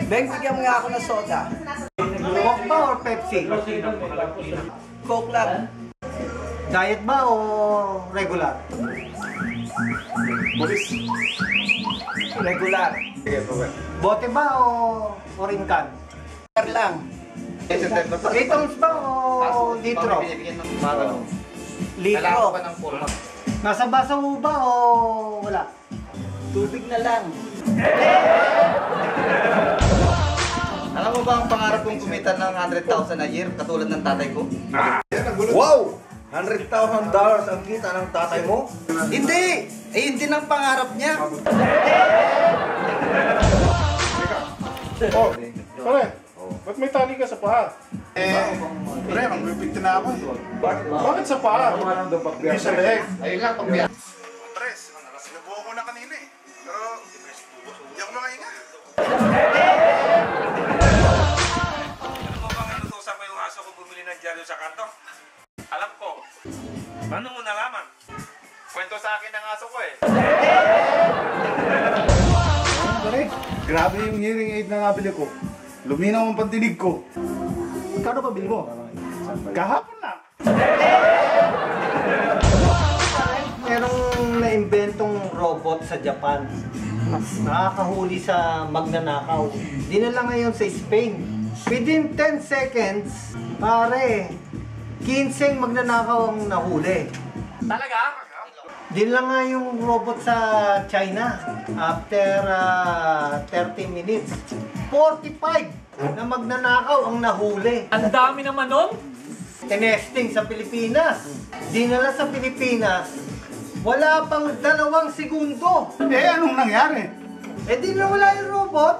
Beng, bigyan mo nga ako ng soda. Coke ba or Pepsi? Coke lang. Diet ba o regular? Regular. Bote ba o orange can? Regular lang. 8 ounce ba o litro? Litro. Nasa baso ba o wala? Tubig na lang. Alam mo ba ang pangarap kong kumita ng 100,000 a year katulad ng tatay ko? Wow! $100,000 ang kita ng tatay mo? Hindi! Eh, yun din ang pangarap niya. Oh, pare, ba't may tali ka sa paa? Pre, magbibigti na ako. Bakit sa paa? Hindi sa leeg. Ayun lang, pag Tres, sinubukan ko na kanina eh. Pero, hindi ako makahinga. Ano mo bang inutusan ko yung aso ko bumili ng dyaryo sa kanto? Alam ko. Paano mo nalaman? Kwento sa akin ng aso ko eh. Pare, grabe yung hearing aid na nabili ko. Luminaw ang pantinig ko. Magkano pa bili mo? Kahapon lang. Merong naimbentong robot sa Japan. Nakakahuli sa magnanakaw. Dinala ngayon sa Spain. Within 10 seconds, pare, 15 magnanakaw ang nahuli. Talaga? Dinala nga yung robot sa China. After 30 minutes, 45 na magnanakaw ang nahuli. Ang dami naman nun? Tinesting sa Pilipinas. Dinala sa Pilipinas, wala pang 2 segundo. Eh, anong nangyari? Eh di nawala yung robot.